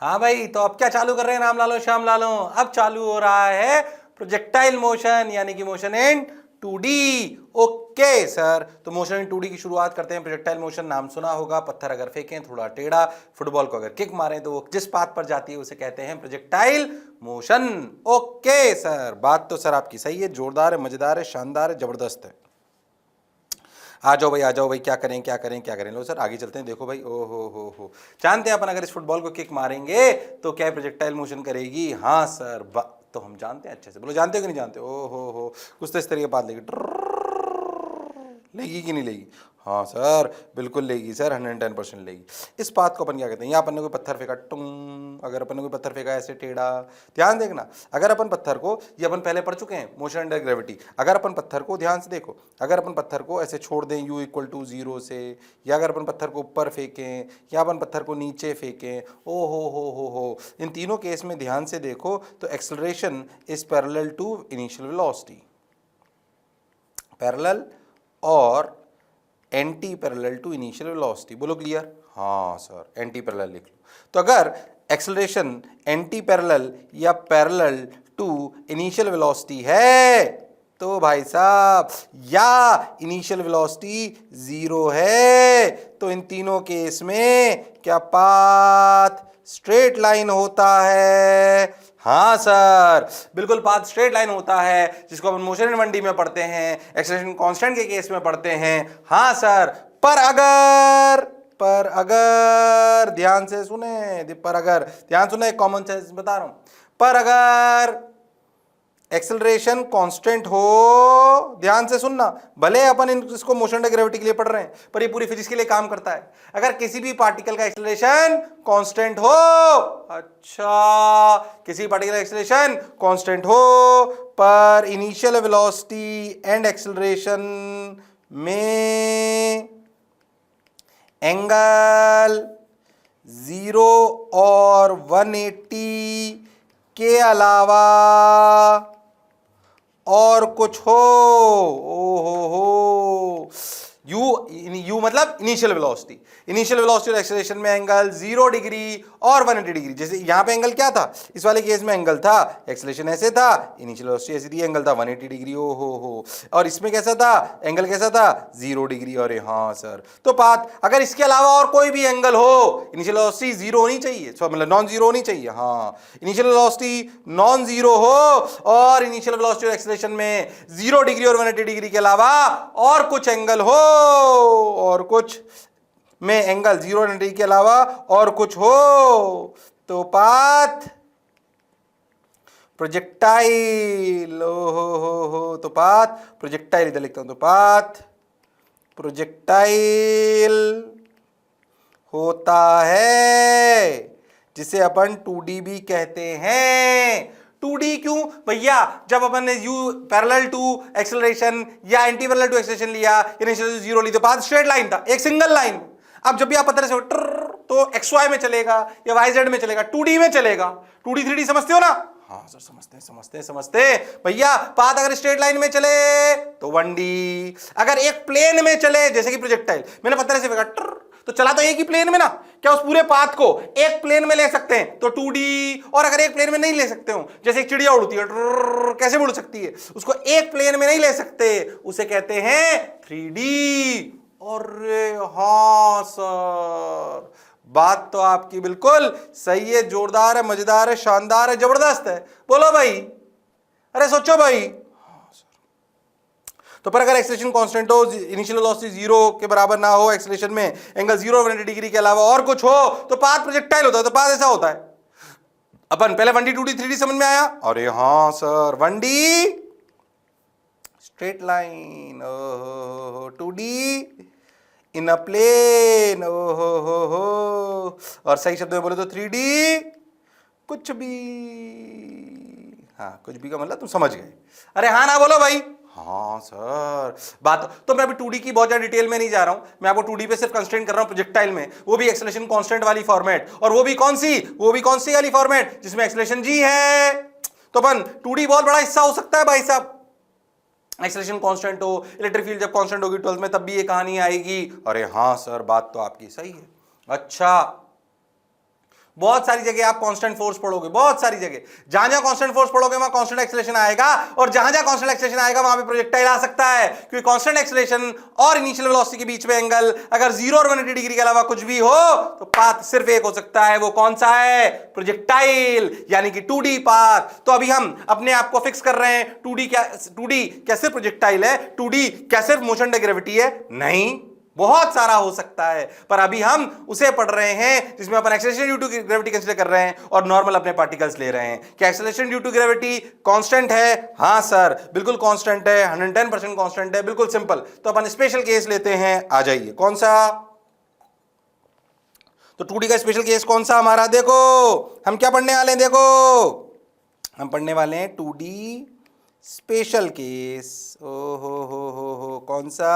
हाँ भाई, तो अब क्या चालू कर रहे हैं राम लालो श्याम लालो? अब चालू हो रहा है प्रोजेक्टाइल मोशन, यानी कि motion in 2D। Okay sir, तो मोशन इन 2D की शुरुआत करते हैं। प्रोजेक्टाइल मोशन नाम सुना होगा, पत्थर अगर फेंकें थोड़ा टेढ़ा, फुटबॉल को अगर किक मारें तो वो जिस पाथ पर जाती है उसे कहते हैं प्रोजेक्टाइल मोशन। ओके सर, बात तो सर आपकी सही है, जोरदार है, मजेदार है, शानदार है, जबरदस्त है। आ जाओ भाई, आ जाओ भाई, क्या करें क्या करें क्या करें। लो सर आगे चलते हैं। देखो भाई, ओ हो, जानते हैं अपन अगर इस फुटबॉल को किक मारेंगे तो क्या प्रोजेक्टाइल मोशन करेगी? हाँ सर, तो हम जानते हैं अच्छे से। बोलो जानते हो कि नहीं जानते? ओ हो, कुछ तो इस तरीके बात लेगी, लेगी कि नहीं लेगी? हाँ सर, बिल्कुल लेगी सर, 110% लेगी। इस बात को अपन क्या कहते हैं? यहाँ अपन ने कोई पत्थर फेंका, टुंग, अगर अपन ने कोई पत्थर फेंका ऐसे टेढ़ा, ध्यान देखना, अगर अपन पत्थर को, ये अपन पहले पढ़ चुके हैं मोशन अंडर ग्रेविटी, अगर अपन पत्थर को, ध्यान से देखो, अगर अपन पत्थर को ऐसे छोड़ दें u = 0 से, या अगर अपन पत्थर को ऊपर फेंकें, या अपन पत्थर को नीचे फेंकें, ओ हो, इन तीनों केस में ध्यान से देखो तो acceleration is parallel to initial velocity, parallel और anti parallel to initial velocity. बोलो क्लियर? हाँ सर, एंटी पैरेलल लिख लो। तो अगर एक्सेलरेशन एंटी पैरेलल या पैरेलल टू इनिशियल वेलोसिटी है तो भाई साहब, या इनिशियल वेलोसिटी 0 है, तो इन तीनों केस में क्या पाथ स्ट्रेट लाइन होता है? हाँ सर, बिल्कुल पाथ स्ट्रेट लाइन होता है, जिसको अपन मोशन इन 1D में पढ़ते हैं, एक्सेलरेशन कांस्टेंट के केस में पढ़ते हैं। हाँ सर, पर अगर ध्यान से सुने, पर अगर ध्यान सुने, कॉमन सेंस बता रहा हूं, पर अगर एक्सेलरेशन कांस्टेंट हो, ध्यान से सुनना, भले अपन इसको मोशन अंडर ग्रेविटी के लिए पढ़ रहे हैं पर ये पूरी फिजिक्स के लिए काम करता है। अगर किसी भी पार्टिकल का एक्सेलरेशन कांस्टेंट हो, अच्छा, किसी पार्टिकल का एक्सेलरेशन कांस्टेंट हो पर इनिशियल वेलोसिटी एंड एक्सेलरेशन में एंगल 0 और 180 के अलावा और कुछ हो, ओ हो, यू मतलब इनिशियल वेलोसिटी, इनिशियल वेलोसिटी और एक्सेलरेशन में एंगल 0 डिग्री और 180 डिग्री। जैसे यहां पे एंगल क्या था, इस वाले केस में एंगल था, एक्सेलरेशन ऐसे था, इनिशियल वेलोसिटी ऐसी थी, एंगल था 180 डिग्री, ओ हो, और इसमें कैसा था, एंगल कैसा था, 0 डिग्री। अरे हाँ सर, तो पाथ अगर इसके अलावा और कोई भी एंगल हो, इनिशियल वेलोसिटी 0 होनी चाहिए, मतलब नॉन जीरो होनी चाहिए। हाँ, इनिशियल वेलोसिटी नॉन जीरो हो और इनिशियल वेलोसिटी और एक्सेलरेशन में 0 डिग्री और 180 डिग्री के अलावा और कुछ एंगल हो, और कुछ में एंगल 0 डिग्री के अलावा और कुछ हो, तो पाथ प्रोजेक्टाइल, हो, तो पाथ प्रोजेक्टाइल, इधर लिखता हूं, तो पाथ प्रोजेक्टाइल होता है, जिसे अपन 2D भी कहते हैं। 2D क्यों भैया? जब अपन ने u पैरेलल टू एक्सेलरेशन या एंटी पैरेलल टू एक्सेलरेशन लिया, इनिशियल 0 ली, तो पाथ स्ट्रेट लाइन था, एक सिंगल लाइन। अब जब भी आप पत्थर से तो XY में चलेगा या YZ में चलेगा, 2D में चलेगा। 2D 3D समझते हो ना? हाँ सर, समझते भैया। पाथ अगर स्ट्रेट लाइन में चले तो 1D, अगर एक प्लेन में चले, जैसे कि प्रोजेक्टाइल मैंने पत्थर से फेंका, तो चला तो एक ही प्लेन में ना, क्या उस पूरे पाथ को एक प्लेन में ले सकते हैं तो 2D, और अगर एक प्लेन में नहीं ले सकते हो, जैसे एक चिड़िया उड़ती है, कैसे उड़ सकती है, उसको एक प्लेन में नहीं ले सकते, उसे कहते हैं 3D। और हाँ सर, बात तो आपकी बिल्कुल सही है, जोरदार है, मजेदार है, शानदार है, जबरदस्त है। बोलो भाई, अरे सोचो भाई। तो पर अगर एक्सेलरेशन कांस्टेंट हो, इनिशियल वेलोसिटी 0 के बराबर ना हो, एक्सेलरेशन में एंगल 0 और 180 डिग्री के अलावा और कुछ हो, तो पाथ प्रोजेक्टाइल होता है। तो पाथ ऐसा होता है, अपन पहले 1D 2D 3D समझ में आया? अरे हाँ sir, 1D straight line, 2D इन अ प्लेन, हो, और सही शब्द में बोले तो 3D कुछ भी। हाँ, कुछ भी का मतलब तुम समझ गए। अरे हाँ ना बोलो भाई। हाँ सर, बात तो मैं अभी 2D की बहुत ज्यादा डिटेल में नहीं जा रहा हूं, मैं आपको 2D पे सिर्फ कंस्ट्रेंट कर रहा हूं प्रोजेक्टाइल में, वो भी एक्सेलरेशन कांस्टेंट वाली फॉर्मेट, और वो भी कौन सी वाली फॉर्मेट जिसमें एक्सेलरेशन जी है। तो अपन 2D बहुत बड़ा हिस्सा हो सकता है भाई साहब, एक्सेलरेशन कांस्टेंट हो, इलेक्ट्रिक फील्ड जब कांस्टेंट होगी 12th में, तब भी ये कहानी आएगी। अरे हाँ सर, बात तो आपकी सही है। अच्छा, बहुत सारी जगह आप कांस्टेंट फोर्स पढ़ोगे, बहुत सारी जगह, जहां जहां कांस्टेंट फोर्स पढ़ोगे वहां कांस्टेंट एक्सेलरेशन आएगा, और जहां जहां कांस्टेंट एक्सेलरेशन आएगा वहां पे प्रोजेक्टाइल आ सकता है, क्योंकि कांस्टेंट एक्सेलरेशन और इनिशियल वेलोसिटी के बीच में एंगल अगर 0 और 180 डिग्री के अलावा कुछ भी हो तो पाथ सिर्फ एक हो सकता है, वो कौन सा है? प्रोजेक्टाइल, यानी कि 2D पाथ। तो अभी हम अपने आप को फिक्स कर रहे हैं 2D क्या सिर्फ प्रोजेक्टाइल है? 2D क्या सिर्फ मोशन बाय ग्रेविटी है? नहीं, बहुत सारा हो सकता है, पर अभी हम उसे पढ़ रहे हैं जिसमें अपन acceleration due to gravity consider कर रहे हैं और नॉर्मल अपने पार्टिकल्स ले रहे हैं। क्या acceleration due to gravity constant है? हां सर, बिल्कुल कांस्टेंट है, 110% कांस्टेंट है, बिल्कुल सिंपल। तो अपन स्पेशल केस लेते हैं, आ जाइए। कौन सा? तो 2D का स्पेशल केस कौन सा हमारा? देखो हम क्या पढ़ने वाले हैं, देखो हम पढ़ने वाले हैं 2D स्पेशल केस। ओ हो, कौन सा?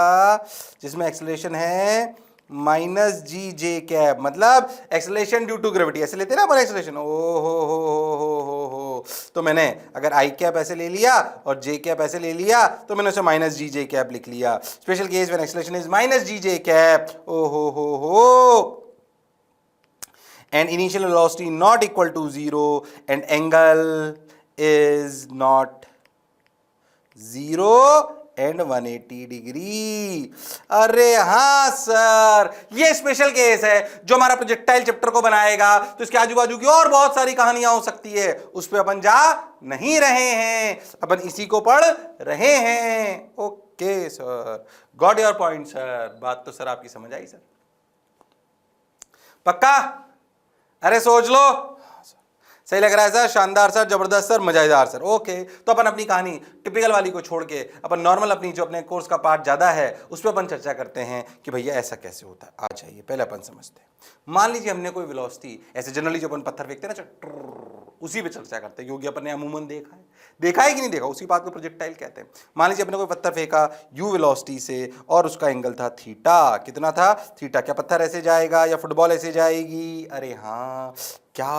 जिसमें एक्सेलरेशन है माइनस जी जे कैप, मतलब एक्सेलरेशन ड्यू टू ग्रेविटी, ऐसे लेते हैं ना अपन एक्सेलरेशन। ओ हो, तो मैंने अगर आई कैप ऐसे ले लिया और जे कैप ऐसे ले लिया तो मैंने उसे माइनस जी जे कैप लिख लिया। Special case when acceleration is minus g J cap, ओ हो, and initial velocity not equal to 0 and angle is not 0 and 180 degree. अरे हाँ सर, ये स्पेशल केस है जो हमारा प्रोजेक्टाइल चैप्टर को बनाएगा। तो इसके आजू बाजू की और बहुत सारी कहानियां हो सकती है, उस पर अपन जा नहीं रहे हैं, अपन इसी को पढ़ रहे हैं। Okay sir, got your point sir. बात तो सर आपकी समझ आई सर, पक्का? अरे सोच लो, सही लग रहा है सर, शानदार सर, जबरदस्त सर, मजेदार सर। ओके, तो अपन अपनी कहानी टिपिकल वाली को छोड़ के अपन नॉर्मल अपनी जो अपने कोर्स का पार्ट ज्यादा है उस पर अपन चर्चा करते हैं कि भैया ऐसा कैसे होता है। आ जाइए, पहले अपन समझते हैं। मान लीजिए हमने कोई वेलोसिटी, ऐसे जनरली जो अपन पत्थर फेंकते हैं ना, उसी पे चर्चा करते हैं, क्योंकि अपन ने अमूमन देखा है कि नहीं देखा, उसी बात को प्रोजेक्टाइल कहते हैं। मान लीजिए अपने कोई पत्थर फेंका u वेलोसिटी से और उसका एंगल था थीटा। कितना था? थीटा। क्या पत्थर ऐसे जाएगा या फुटबॉल ऐसे जाएगी? अरे हाँ, क्या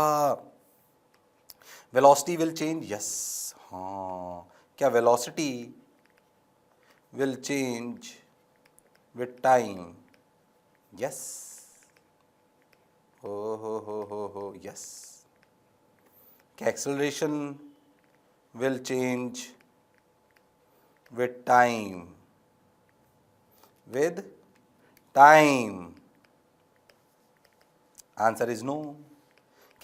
वेलोसिटी विल चेंज? यस, हाँ। क्या velocity will change with time? Yes, हो, यस। क्या acceleration will change with time? With time? Answer is no.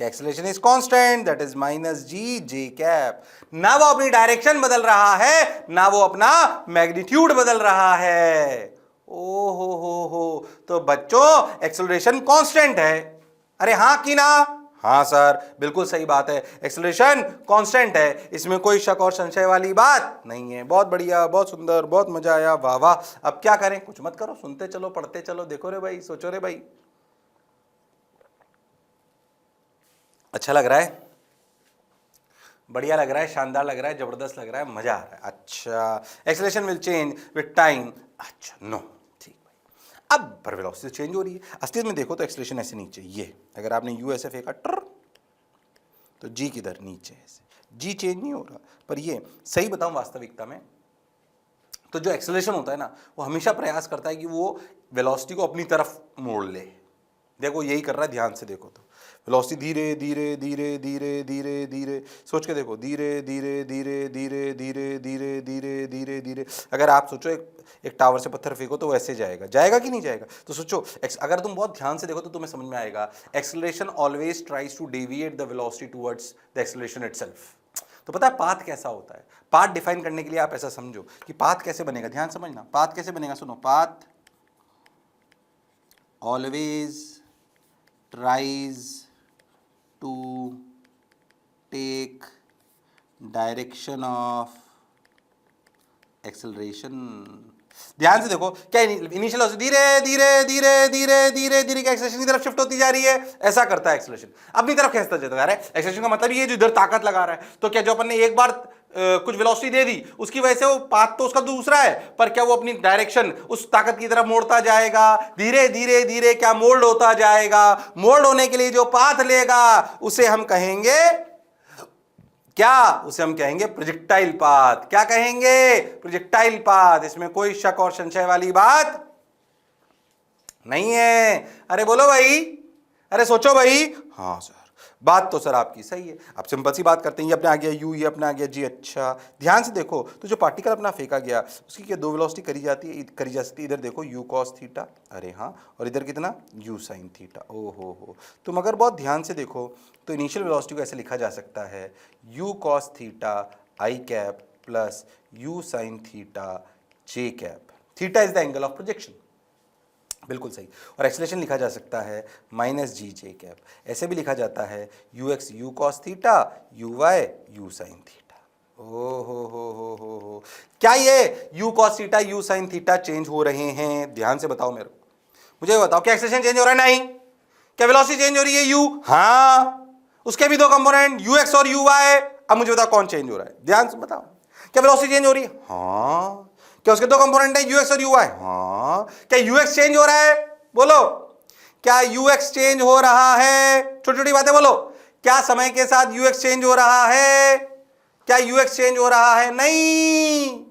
कि acceleration is constant, that is minus g J cap. ना वो अपनी डायरेक्शन बदल रहा है, ना वो अपना मैग्नीट्यूड बदल रहा है। ओ हो, तो बच्चों एक्सेलरेशन कांस्टेंट है। अरे हाँ कि ना? हाँ सर, बिल्कुल सही बात है, एक्सेलरेशन कांस्टेंट है, इसमें कोई शक और संशय वाली बात नहीं है। बहुत बढ़िया, बहुत सुंदर, बहुत मजा आया, वाह वाह। अब क्या करें? कुछ मत करो, सुनते चलो, पढ़ते चलो। देखो रे भाई, सोचो रे भाई, अच्छा लग रहा है, बढ़िया लग रहा है, शानदार लग रहा है, जबरदस्त लग रहा है, मजा आ रहा है। अच्छा, acceleration will change with time. अच्छा, नो, ठीक भाई। अब पर वेलोसिटी चेंज हो रही है। असलियत में देखो तो एक्सेलरेशन ऐसे नीचे, ये अगर आपने यू ऐसे फेंका टर, तो जी किधर? नीचे ऐसे। जी चेंज नहीं हो रहा, पर ये सही बताऊं वास्तविकता में तो जो एक्सेलरेशन होता है ना, वो हमेशा प्रयास करता है कि वो वेलोसिटी को अपनी तरफ मोड़ ले। देखो यही कर रहा है, ध्यान से देखो तो वेलोसिटी धीरे धीरे धीरे धीरे धीरे धीरे, सोच के देखो, धीरे धीरे धीरे धीरे धीरे धीरे धीरे धीरे धीरे। अगर आप सोचो एक टावर से पत्थर फेंको तो वैसे जाएगा कि नहीं जाएगा? तो सोचो, अगर तुम बहुत ध्यान से देखो तो तुम्हें समझ में आएगा, acceleration always tries to deviate the velocity towards the acceleration itself. तो पता है पाथ कैसा होता है? पाथ डिफाइन करने के लिए आप ऐसा समझो कि पाथ कैसे बनेगा, ध्यान समझना, पाथ कैसे बनेगा। सुनो, path always tries to take direction of acceleration। ध्यान से देखो, क्या इनिशियल धीरे धीरे धीरे धीरे धीरे धीरे क्या एक्सेलरेशन की तरफ शिफ्ट होती जा रही है, ऐसा करता है एक्सेलरेशन, अपनी तरफ खींचता जाता है। एक्सेलरेशन का मतलब ये जो इधर ताकत लगा रहा है, तो क्या जो अपन ने एक बार कुछ वेलोसिटी दे दी, उसकी वजह से वो पाथ तो उसका दूसरा है, पर क्या वो अपनी डायरेक्शन उस ताकत की तरफ मोड़ता जाएगा, धीरे धीरे धीरे क्या मोल्ड होता जाएगा। मोल्ड होने के लिए जो पाथ लेगा उसे हम कहेंगे क्या? उसे हम कहेंगे प्रोजेक्टाइल पाथ। क्या कहेंगे? Projectile path. इसमें कोई शक और संशय वाली बात नहीं है। अरे बोलो भाई, अरे सोचो भाई। हाँ सर, बात तो सर आपकी सही है। अब सिंपल सी बात करते हैं, ये अपने आ गया u, ये अपने आ गया g। अच्छा ध्यान से देखो, तो जो पार्टिकल अपना फेंका गया उसकी क्या दो वेलोसिटी करी जा सकती है। इधर देखो u cos थीटा, अरे हाँ, और इधर कितना u sin थीटा। ओ हो, तुम अगर बहुत ध्यान से देखो तो इनिशियल वेलोसिटी को ऐसे लिखा जा सकता है u cos theta i cap plus u sin theta j cap. Theta is the angle of projection, बिल्कुल सही। और एक्सेलरेशन लिखा जा सकता है माइनस जी जे कैप। ऐसे भी लिखा जाता है u x u cos theta u y u sine theta. ओ हो, क्या ये u cos theta u sine theta change हो रहे हैं? ध्यान से बताओ मेरे को, मुझे बताओ क्या एक्सेलरेशन चेंज हो रहा है? नहीं। क्या वेलोसिटी चेंज हो रही है? यू, हाँ। उसके भी दो कंपोनेंट यू एक्स और यू वाई। अब मुझे बताओ कौन चेंज हो रहा है? ध्यान से बताओ। क्या वेलोसिटी चेंज हो रही है? हाँ। क्या उसके दो कंपोनेंट है यूएक्स और यूवाई? हाँ। क्या यूएक्स चेंज हो रहा है? बोलो, क्या यूएक्स चेंज हो रहा है? छोटी छोटी बातें बोलो। क्या समय के साथ यूएक्स चेंज हो रहा है? क्या यूएक्स चेंज हो रहा है? नहीं।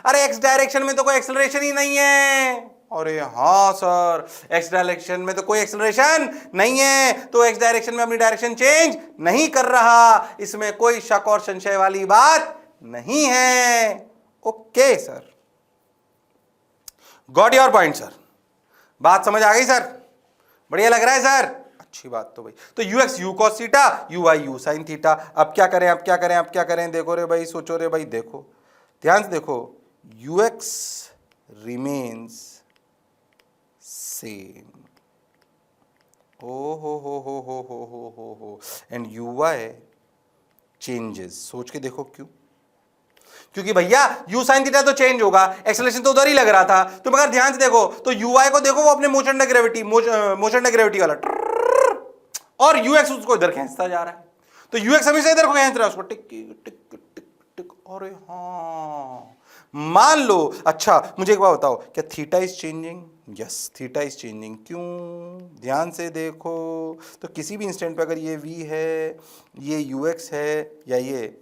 अरे एक्स डायरेक्शन में तो कोई एक्सेलरेशन ही नहीं है। अरे हाँ सर, एक्स डायरेक्शन में तो कोई एक्सेलरेशन नहीं है, तो एक्स डायरेक्शन में अपनी डायरेक्शन चेंज नहीं कर रहा, इसमें कोई शक और संशय वाली बात नहीं है। Okay sir, got your point sir. बात समझ आ गई सर? बढ़िया लग रहा है सर? अच्छी बात। तो भाई तो you x u cos theta u y u sine theta. अब क्या करें, अब क्या करें, अब क्या करें? देखो रे भाई, सोचो रे भाई, देखो ध्यान से देखो, यू एक्स रिमेन्स सेम, ओ हो, एंड यू वाई चेंजेस। सोच के देखो क्यों? क्योंकि भैया u sin थीटा तो चेंज होगा, एक्सेलरेशन तो उधर ही लग रहा था। तुम अगर ध्यान से देखो तो uy को देखो, वो अपने मोशन अंडर ग्रेविटी वाला, और ux उसको इधर खींचता जा रहा है। तो ux हमेशा इधर को खींच रहा है, उसको टिक टिक टिक टिक। अरे हाँ, मान लो। अच्छा मुझे एक बात बताओ, क्या theta is changing? Yes, theta is changing. क्यों? ध्यान से देखो, तो किसी भी इंस्टेंट पे अगर ये v है, ये ux है, या ये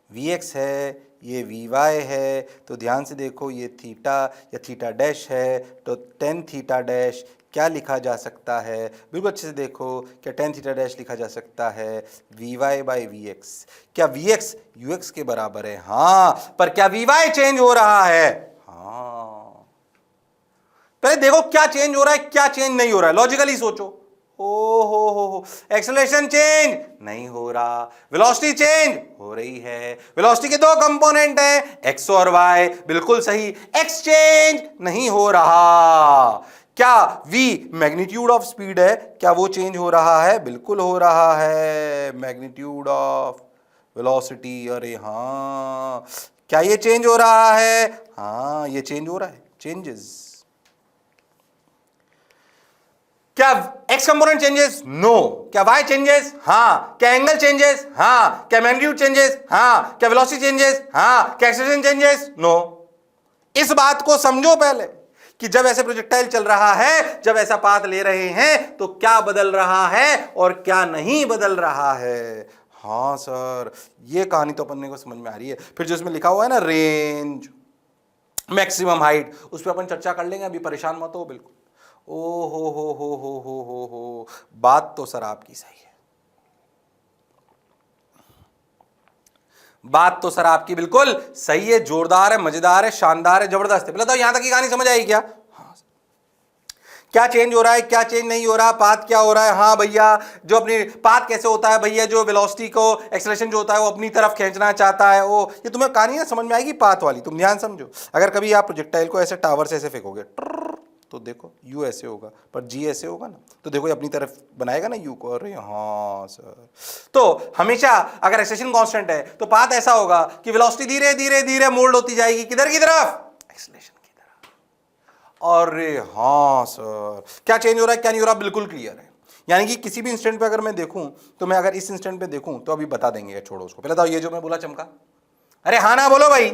Vx है, ये Vy है, तो ध्यान से देखो, ये थीटा या थीटा डैश है, तो टेन थीटा डैश क्या लिखा जा सकता है? बिल्कुल अच्छे से देखो, क्या टेन थीटा डैश लिखा जा सकता है Vy बाई Vx। क्या Vx Ux के बराबर है? हाँ। पर क्या Vy चेंज हो रहा है? हाँ। पहले देखो क्या चेंज हो रहा है, क्या चेंज नहीं हो रहा है, लॉजिकली सोचो। ओ हो, एक्सेलरेशन चेंज नहीं हो रहा, वेलोसिटी चेंज हो रही है। वेलोसिटी के दो कंपोनेंट हैं एक्स और वाई, बिल्कुल सही। एक्स चेंज नहीं हो रहा। क्या v मैग्नीट्यूड ऑफ स्पीड है, क्या वो चेंज हो रहा है? बिल्कुल हो रहा है, मैग्नीट्यूड ऑफ वेलोसिटी। अरे हाँ, क्या ये चेंज हो रहा है? हाँ, ये चेंज हो रहा है, चेंजेस। क्या x कंपोनेंट चेंजेस? नो। क्या y चेंजेस? हाँ। क्या एंगल चेंजेस? हाँ। क्या मैग्नीट्यूड चेंजेस? हाँ। क्या वेलोसिटी चेंजेस? हाँ। क्या एक्सेलरेशन चेंजेस? नो। इस बात को समझो पहले कि जब ऐसे प्रोजेक्टाइल चल रहा है, जब ऐसा पाथ ले रहे हैं, तो क्या बदल रहा है और क्या नहीं बदल रहा है। हाँ सर, ये कहानी तो अपन को समझ में आ रही है। फिर जो इसमें लिखा हुआ है ना, रेंज, मैक्सिमम हाइट, उस पर अपन चर्चा कर लेंगे, अभी परेशान मत हो बिल्कुल। ओ हो, बात तो सर आपकी सही है, बात तो सर आपकी बिल्कुल सही है, जोरदार है, मजेदार है, शानदार है, जबरदस्त है। पहले तो यहां तक की कहानी समझ आई क्या? हाँ। क्या चेंज हो रहा है, क्या चेंज नहीं हो रहा, पाथ क्या हो रहा है? हाँ भैया, जो अपनी पाथ कैसे होता है भैया, जो वेलोसिटी को एक्सेलरेशन जो होता है वो अपनी तरफ खींचना चाहता है। वो ये तुम्हें कहानी ना समझ में आएगी पाथ वाली, तुम ध्यान समझो। अगर कभी आप प्रोजेक्टाइल को ऐसे टावर से ऐसे फेंकोगे तो देखो यू ऐसे होगा, पर जी ऐसे होगा ना, तो देखो ये अपनी तरफ बनाएगा ना यू को। अरे हाँ सर, तो हमेशा अगर एक्सेलरेशन कांस्टेंट है तो पाथ ऐसा होगा कि वेलोसिटी धीरे धीरे धीरे मोल्ड होती जाएगी, किधर की तरफ? एक्सेलरेशन की तरफ। अरे हाँ सर, क्या चेंज हो रहा है, क्या नहीं हो रहा, बिल्कुल क्लियर है। यानी कि किसी भी इंस्टेंट पे अगर मैं देखूं, तो मैं अगर इस इंस्टेंट पे देखूं तो अभी बता देंगे, छोड़ो उसको। पहले तो ये जो मैं बोला चमका, अरे हाँ ना बोलो भाई,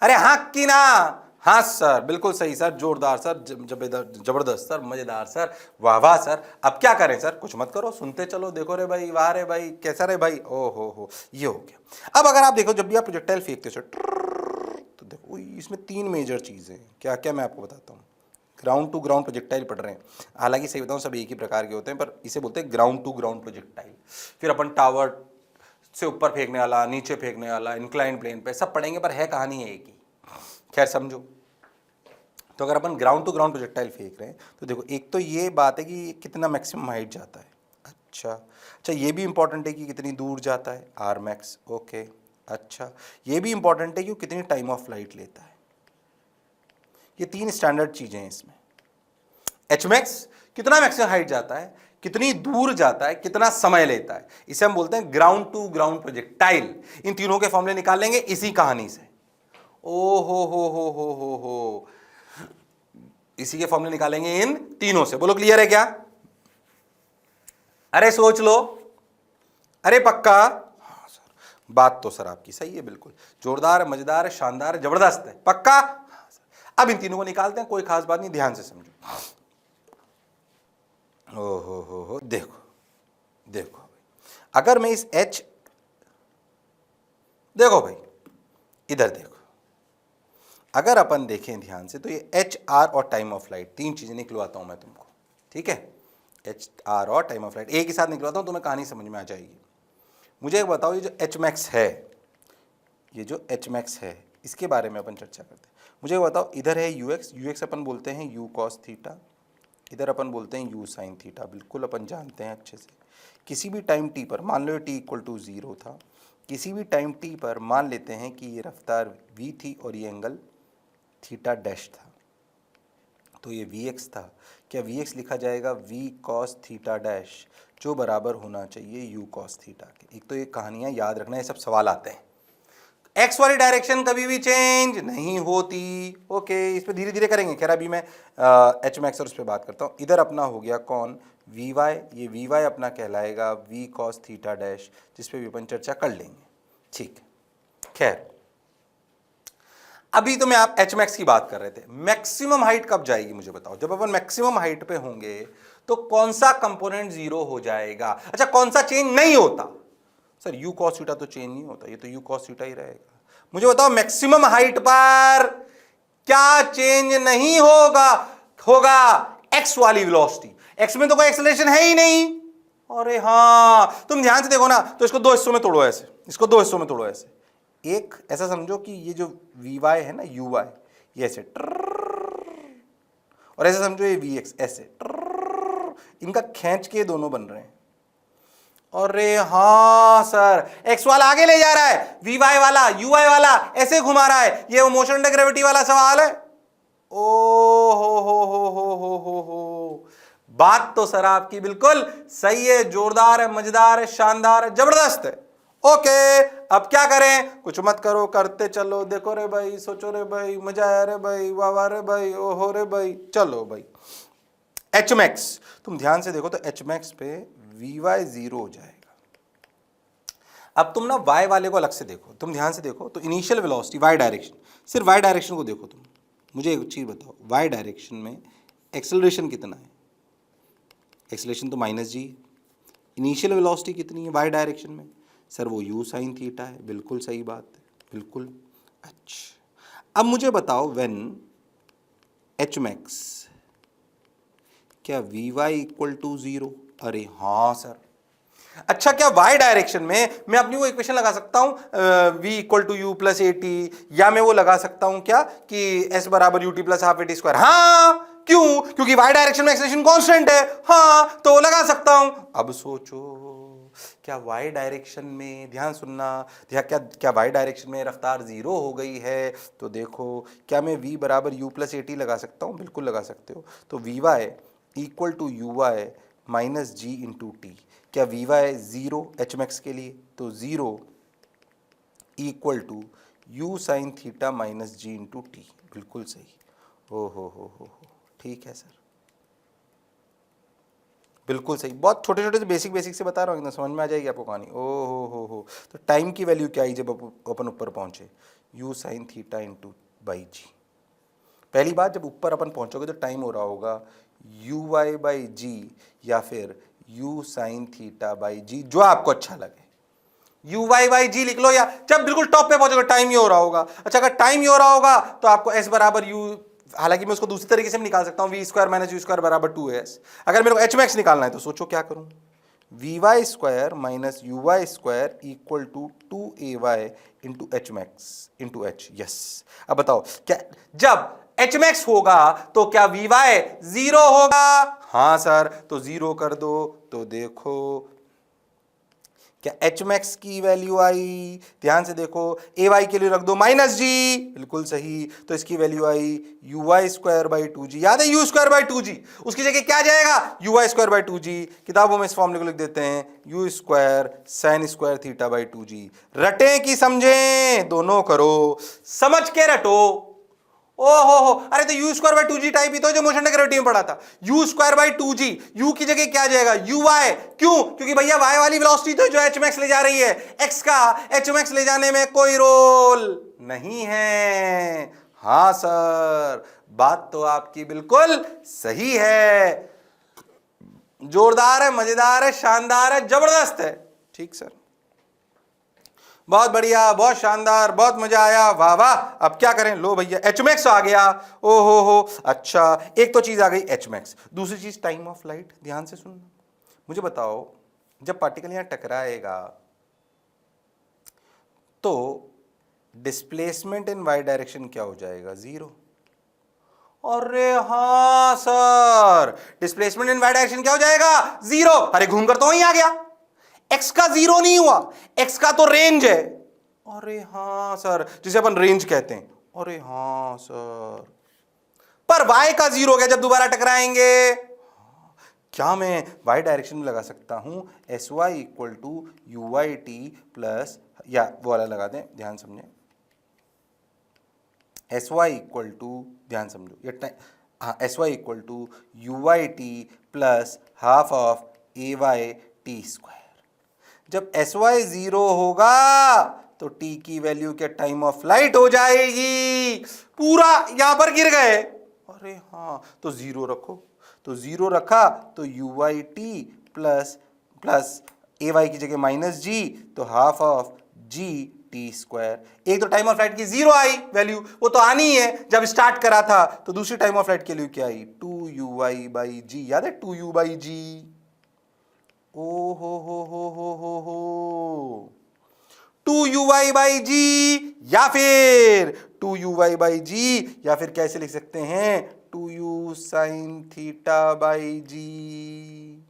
अरे हाँ की ना? हाँ सर, बिल्कुल सही सर, जोरदार सर, जबरदस्त सर, मजेदार सर, वाह वाह सर। अब क्या करें सर? कुछ मत करो, सुनते चलो। देखो रे भाई, वाह रे भाई, कैसा रे भाई, ओ हो, ये हो गया। अब अगर आप देखो, जब भी आप प्रोजेक्टाइल फेंकते हो तो देखो इसमें तीन मेजर चीजें क्या क्या मैं आपको बताता हूँ। ग्राउंड टू ग्राउंड प्रोजेक्टाइल पढ़ रहे हैं, हालांकि सही बताऊं सब एक ही प्रकार के होते हैं, पर इसे बोलते हैं ग्राउंड टू ग्राउंड प्रोजेक्टाइल। फिर अपन टावर से ऊपर फेंकने वाला, नीचे फेंकने वाला, इंक्लाइन प्लेन पे सब पढ़ेंगे, पर है कहानी है एक ही। खैर समझो, तो अगर अपन ग्राउंड टू ग्राउंड प्रोजेक्टाइल फेंक रहे हैं तो देखो, एक तो ये बात है कि कितना मैक्सिमम हाइट जाता है। अच्छा ये भी इंपॉर्टेंट है कि कितनी दूर जाता है, आर मैक्स। ओके, अच्छा ये भी इंपॉर्टेंट है कि कितनी टाइम ऑफ फ्लाइट लेता है। ये 3 स्टैंडर्ड चीजें हैं इसमें। एच मैक्स कितना मैक्सिमम हाइट जाता है, कितनी दूर जाता है, कितना समय लेता है, इसे हम बोलते हैं ग्राउंड टू ग्राउंड प्रोजेक्टाइल। इन तीनों के फॉर्मूले निकाल लेंगे इसी कहानी से। ओ हो, इसी के फॉर्मूले निकालेंगे इन तीनों से। बोलो क्लियर है क्या? अरे सोच लो, अरे पक्का? हाँ सर, बात तो सर आपकी सही है, बिल्कुल जोरदार, मजेदार, शानदार, जबरदस्त है, पक्का? हाँ सर। अब इन तीनों को निकालते हैं, कोई खास बात नहीं, ध्यान से समझो। ओ हो, देखो अगर मैं इस एच, देखो भाई इधर देखो, अगर अपन देखें ध्यान से तो ये एच आर और टाइम ऑफ फ्लाइट, 3 चीजें निकलवाता हूं मैं तुमको, ठीक है? एच आर और टाइम ऑफ फ्लाइट एक ही साथ निकलवाता हूं, तुम्हें कहानी समझ में आ जाएगी। मुझे एक बताओ, ये जो एच मैक्स है, ये जो एच मैक्स है, इसके बारे में अपन चर्चा करते हैं। मुझे बताओ, इधर है यू एक्स अपन बोलते हैं यू कॉस थीटा, इधर अपन बोलते हैं यू साइन थीटा, बिल्कुल अपन जानते हैं अच्छे से। किसी भी टाइम टी पर, मान लो टी इक्वल टू 0 था, किसी भी टाइम टी पर मान लेते हैं कि ये रफ्तार v थी और ये एंगल थीटा डैश था, तो ये Vx था। क्या Vx लिखा जाएगा v cos थीटा डैश, जो बराबर होना चाहिए u cos थीटा के। एक तो ये कहानियां याद रखना, ये सब सवाल आते हैं। एक्स वाली डायरेक्शन कभी भी चेंज नहीं होती। ओके, इस पे धीरे धीरे करेंगे। खैर अभी मैं एच मैक्स और उस पर बात करता हूँ। इधर अपना हो गया कौन, वी वाई, ये वी वाई अपना कहलाएगा वी कॉस थीटा डैश, जिस पे भी अपन चर्चा कर लेंगे, ठीक है? खैर अभी तो मैं आप एच मैक्स की बात कर रहे थे। मैक्सिमम हाइट कब जाएगी मुझे बताओ? जब अपन मैक्सिमम हाइट पे होंगे तो कौन सा कंपोनेंट 0 हो जाएगा? अच्छा, कौन सा चेंज नहीं होता? सर यू कॉस थीटा तो चेंज नहीं होता, ये तो यू कॉस थीटा ही रहेगा। मुझे बताओ मैक्सिमम हाइट पर क्या चेंज नहीं होगा एक्स वाली वेलोसिटी। एक्स में तो कोई एक्सेलरेशन है ही नहीं। अरे हाँ, तुम ध्यान से देखो ना, तो इसको 2 हिस्सों में तोड़ो ऐसे, इसको 2 हिस्सों में तोड़ो ऐसे। एक ऐसा समझो कि ये जो वी वाई है ना, यू वाई, ये ऐसे, और ऐसे समझो ये वी एक्स ऐसे, इनका खींच के दोनों बन रहे हैं। अरे हाँ सर, एक्स वाला आगे ले जा रहा है, वी वाई वाला यू वाई वाला ऐसे घुमा रहा है, ये वो मोशन अंडर ग्रेविटी वाला सवाल है। ओ हो, बात तो सर आपकी बिल्कुल सही है, जोरदार है, मजेदार है, शानदार है, जबरदस्त है। ओके, अब क्या करें? कुछ मत करो, करते चलो। देखो रे भाई, सोचो रे भाई, मजा आया रे भाई, वाह वाह रे भाई, ओहो रे भाई, चलो भाई। एच मैक्स तुम ध्यान से देखो तो एच मैक्स पे वी वाई 0 हो जाएगा। अब तुम ना वाई वाले को अलग से देखो, तुम ध्यान से देखो तो इनिशियल वेलोसिटी वाई डायरेक्शन, सिर्फ वाई डायरेक्शन को देखो तुम। मुझे एक चीज बताओ, वाई डायरेक्शन में एक्सेलरेशन कितना है? एक्सेलरेशन तो -g। इनिशियल वेलोसिटी कितनी है वाई डायरेक्शन में? सर वो u साइन थीटा है, बिल्कुल सही बात है, बिल्कुल। अच्छा, अब मुझे बताओ व्हेन एच मैक्स, क्या वी वाई इक्वल टू 0? अरे हाँ सर। अच्छा, क्या y डायरेक्शन में मैं अपनी वो इक्वेशन लगा सकता हूं v equal to u plus a t, या मैं वो लगा सकता हूं क्या कि s बराबर U T plus half A T square? हाँ, क्यों? क्योंकि y डायरेक्शन में एक्सेलरेशन कांस्टेंट है। हाँ, तो लगा सकता हूं। अब सोचो, क्या y डायरेक्शन में, ध्यान सुनना, क्या y डायरेक्शन में रफ्तार 0 हो गई है? तो देखो, क्या मैं v बराबर u प्लस ए टी लगा सकता हूं? बिल्कुल लगा सकते हो। तो v y equal to u y minus g into t. क्या वी वाई 0 एच मैक्स के लिए? तो 0 equal to u sine theta minus g into t, बिल्कुल सही। हो, ठीक है सर, बिल्कुल सही। बहुत छोटे छोटे से बेसिक से बता रहा हूँ, एकदम समझ में आ जाएगी आपको कहानी। ओ हो। तो टाइम की वैल्यू क्या आई जब अपन ऊपर पहुंचे? U sine theta into by g. पहली बात, जब ऊपर अपन पहुंचोगे तो टाइम हो रहा होगा यू वाई बाई जी, या फिर यू साइन थीटा बाई जी, जो आपको अच्छा लगे। यू वाई बाई जी लिख लो, या जब बिल्कुल टॉप पे पहुंचोगे टाइम ये हो रहा होगा। अच्छा, अगर टाइम ये हो रहा होगा तो आपको एस बराबर यू हालांकि मैं उसको दूसरी तरीके से भी निकाल सकता हूं, v square minus u square बराबर 2as। अगर मेरे को एच मैक्स निकालना है तो सोचो क्या करूं, v y square minus u y square equal to 2ay into h max into h. Yes, अब बताओ क्या जब एच मैक्स होगा तो क्या वी वाई 0 होगा? हाँ सर, तो 0 कर दो तो देखो क्या एच मैक्स की वैल्यू आई, ध्यान से देखो, ए वाई के लिए रख दो माइनस जी, बिल्कुल सही, तो इसकी वैल्यू आई u y square by 2g। याद है यू स्क्वायर बाई 2g, उसकी जगह क्या जाएगा, you y square by 2g। किताबों में इस फॉर्मूले को लिख देते हैं you square sine square theta by 2g। रटे कि समझें, दोनों करो, समझ के रटो। ओहो, अरे तो u square by 2g type ही तो जो मोशन डेरिवेटिव में पढ़ा था, you square by 2g, you की जगह क्या जाएगा यू वाई। क्यों? क्योंकि भैया वाई वाली वेलोसिटी तो जो एच मैक्स ले जा रही है, एक्स का एच मैक्स ले जाने में कोई रोल नहीं है। हां सर, बात तो आपकी बिल्कुल सही है, जोरदार है, मजेदार है, शानदार है, जबरदस्त है। ठीक सर, बहुत बढ़िया, बहुत शानदार, बहुत मजा आया, वाह वाह। अब क्या करें, लो भैया एच मैक्स आ गया। ओ हो, अच्छा एक तो चीज आ गई एच मैक्स, दूसरी चीज टाइम ऑफ लाइट। ध्यान से सुनना, मुझे बताओ जब पार्टिकल यहां टकराएगा तो डिस्प्लेसमेंट इन वाई डायरेक्शन क्या हो जाएगा, 0। अरे हाँ sir, displacement in y direction क्या हो जाएगा, 0। अरे घूमकर तो वहीं आ गया, एक्स का 0 नहीं हुआ, एक्स का तो रेंज है। अरे हाँ सर, जिसे अपन रेंज कहते हैं। अरे हाँ सर, पर y का 0 हो गया जब दोबारा टकराएंगे। क्या मैं y डायरेक्शन में लगा सकता हूं, s y equal to u y t plus, या वो वाला लगा दें, ध्यान समझें, एस वाई इक्वल टू, ध्यान समझो ये टाइम, हाँ s y equal to u y t plus half of a y t square. जब एस वाई 0 होगा तो टी की वैल्यू क्या टाइम ऑफ लाइट हो जाएगी, पूरा यहां पर गिर गए। अरे हाँ, तो 0 रखो, तो 0 रखा तो u y t plus plus a y की जगह माइनस जी, तो half of g t square. एक तो टाइम ऑफ लाइट की 0 आई वैल्यू, वो तो आनी ही है जब स्टार्ट करा था, तो दूसरी टाइम ऑफ लाइट की वैल्यू क्या आई, 2u बाई जी। याद है 2u बाई जी, ओ हो 2u बाई जी, या फिर 2u बाई जी, या फिर कैसे लिख सकते हैं 2u साइन थीटा बाई जी।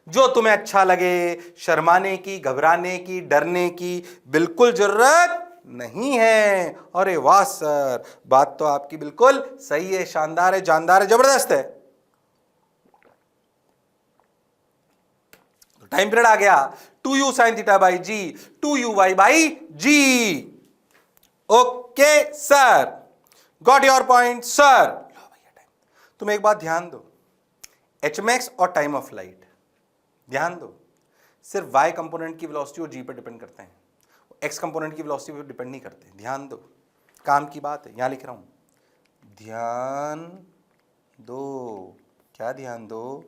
जो तुम्हें अच्छा लगे, शर्माने की, घबराने की, डरने की बिल्कुल जरूरत नहीं है। अरे वाह सर, बात तो आपकी बिल्कुल सही है, शानदार है, जानदार है, जबरदस्त है। टाइम पीरियड आ गया 2u sine theta by g, 2u y by g. Okay sir, got your point sir. तुम एक बात ध्यान दो, एच मैक्स और टाइम ऑफ लाइट, ध्यान दो, सिर्फ y कंपोनेंट की वेलोसिटी और g पर डिपेंड करते हैं, x कंपोनेंट की वेलोसिटी पर डिपेंड नहीं करते। ध्यान दो, काम की बात है, यहां लिख रहा हूं, ध्यान दो। क्या ध्यान दो,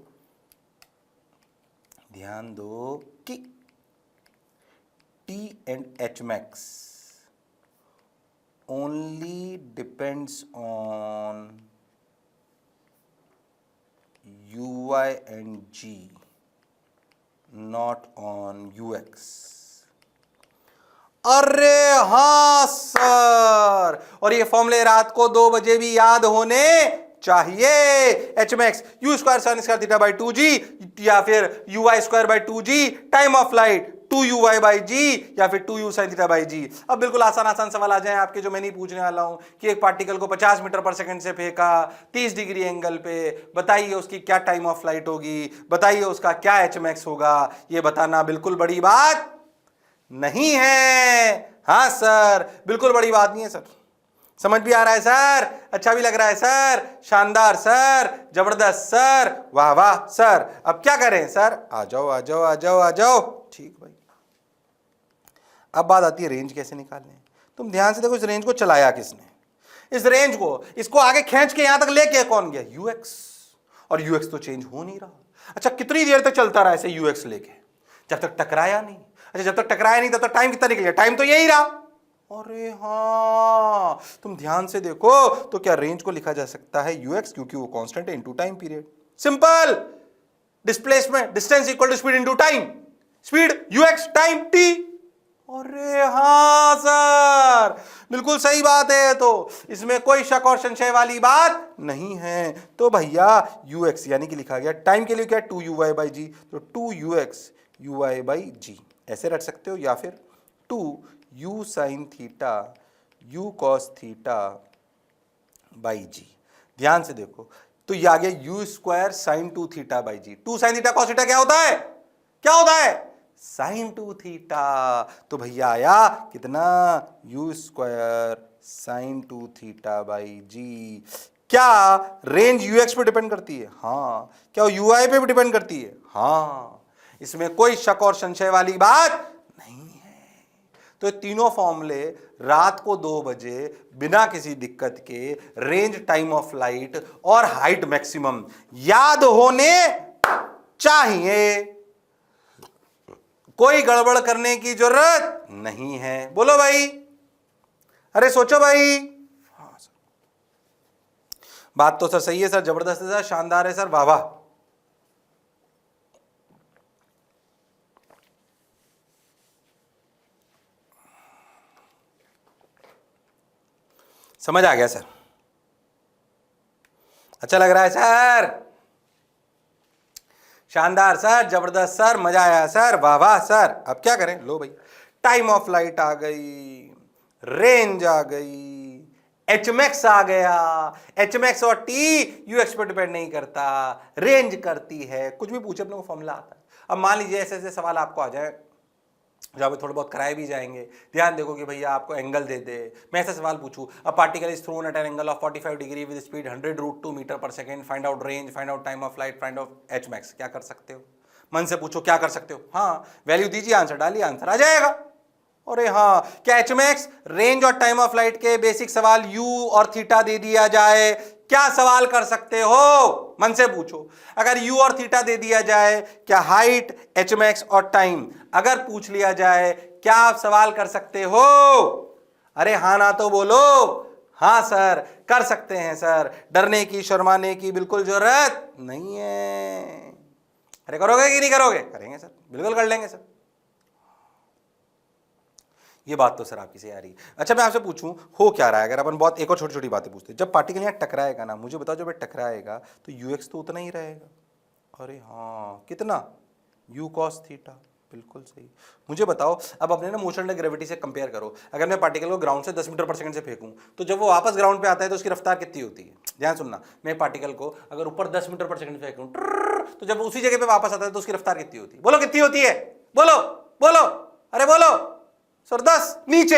ध्यान दो कि t and h max only depends on uy and g, not on ux। अरे हाँ सर, और ये फॉर्मूले रात को 2 बजे भी याद होने चाहिए। H max u square sine square theta by 2g, या फिर u y square by 2g, time of flight 2u by g, या फिर 2u साइन थीटा बाई जी। अब बिल्कुल आसान आसान सवाल आ जाए आपके, जो मैं नहीं पूछने वाला हूं कि एक पार्टिकल को 50 मीटर पर सेकंड से फेंका 30 डिग्री एंगल पे, बताइए उसकी क्या टाइम ऑफ लाइट होगी, बताइए उसका क्या एच मैक्स होगा। ये बताना बिल्कुल बड़ी बात नहीं है। हाँ सर, बिल्कुल बड़ी बात नहीं है सर। समझ भी आ रहा है सर, अच्छा भी लग रहा है सर, शानदार सर, जबरदस्त सर, वाह वाह सर। अब क्या करें सर, आ जाओ आ जाओ आ जाओ आ जाओ। ठीक भाई, अब बात आती है रेंज कैसे निकालने। तुम ध्यान से देखो, इस रेंज को चलाया किसने, इस रेंज को, इसको आगे खींच के यहां तक लेके कौन गया, यूएक्स। और यूएक्स तो चेंज हो नहीं रहा। अच्छा कितनी देर तक चलता रहा ऐसे यूएक्स लेके, जब तक टकराया नहीं। अच्छा जब तक टकराया नहीं तब तक टाइम कितना निकल गया, टाइम तो यही रहा। अरे हाँ, तुम ध्यान से देखो तो क्या रेंज को लिखा जा सकता है यूएक्स, क्योंकि वो कांस्टेंट है, into time period. Simple. Displacement distance equal to speed into time, speed u x time t. अरे हाँ सर, बिल्कुल सही बात है। तो इसमें कोई शक और संशय वाली बात नहीं है। तो भैया यूएक्स यानी कि लिखा गया टाइम के लिए क्या, 2u बाई जी, तो 2ux ui बाई जी ऐसे रख सकते हो, या फिर 2u sine theta u cos theta by g. ध्यान से देखो तो ये आ गया u square sine 2 theta by g. 2 sine theta cos theta क्या होता है, क्या होता है, साइन 2 थीटा। तो भैया आया कितना, u square sine 2 theta by g. क्या रेंज ux पे डिपेंड करती है, हाँ। क्या ui पे भी डिपेंड करती है, हाँ। इसमें कोई शक और संशय वाली बात नहीं है। तो तीनों फॉर्मूले रात को 2 बजे बिना किसी दिक्कत के रेंज, टाइम ऑफ लाइट और हाइट मैक्सिमम याद होने चाहिए। कोई गड़बड़ करने की जरूरत नहीं है। बोलो भाई, अरे सोचो भाई। हाँ सर, बात तो सर सही है सर, जबरदस्त है सर, शानदार है सर, वाह वाह। समझ आ गया सर, अच्छा लग रहा है सर, शानदार सर, जबरदस्त सर, मजा आया सर, वाह वाह सर। अब क्या करें, लो भाई, टाइम ऑफ लाइट आ गई, रेंज आ गई, एच मैक्स आ गया। एच मैक्स और टी यूएक्स पर डिपेंड नहीं करता, रेंज करती है। कुछ भी पूछे अपने को फॉर्मूला आता है। अब मान लीजिए ऐसे ऐसे सवाल आपको आ जाए जहाँ पे थोड़े बहुत कराए भी जाएंगे। ध्यान देखो कि भैया आपको एंगल दे दे, मैं ऐसा सवाल पूछूं, a particle is thrown at an angle of 45 degree with speed 100√2 metre per second, find out range, find out time of flight, find out H max. क्या कर सकते हो, मन से पूछो क्या कर सकते हो, हाँ वैल्यू दीजिए, आंसर डालिए, आंसर आ जाएगा। अरे हाँ, क्या एच मैक्स, रेंज और टाइम ऑफ लाइट के बेसिक सवाल यू और थीटा दे दिया जाए, क्या सवाल कर सकते हो, मन से पूछो। अगर यू और थीटा दे दिया जाए, क्या हाइट, एच मैक्स और टाइम अगर पूछ लिया जाए, क्या आप सवाल कर सकते हो? अरे हाँ ना तो बोलो। हाँ सर, कर सकते हैं सर, डरने की शर्माने की बिल्कुल जरूरत नहीं है। अरे करोगे कि नहीं करोगे? करेंगे सर, बिल्कुल कर लेंगे सर। ये बात तो सर आपकी सही आ रही है। अच्छा मैं आपसे पूछूं, हो क्या रहा है अगर अपन बहुत एक और छोटी छोटी बातें पूछते हैं, जब पार्टिकल यहाँ टकराएगा ना, मुझे बताओ जब ये टकराएगा तो यूएक्स तो उतना ही रहेगा। अरे हाँ, कितना, यू कॉस थीटा, बिल्कुल सही। मुझे बताओ, अब अपने ना मोशन एंड ग्रेविटी से कंपेयर करो। अगर मैं पार्टिकल को ग्राउंड से 10 मीटर पर सेकंड से फेंकूं तो जब वो वापस ग्राउंड पे आता है तो उसकी रफ्तार कितनी होती है? ध्यान सुनना, मैं पार्टिकल को अगर ऊपर 10 मीटर पर सेकंड फेंकूं तो जब उसी जगह पे वापस आता है तो उसकी रफ्तार कितनी होती है? बोलो कितनी होती है, बोलो बोलो, अरे बोलो सर 10। नीचे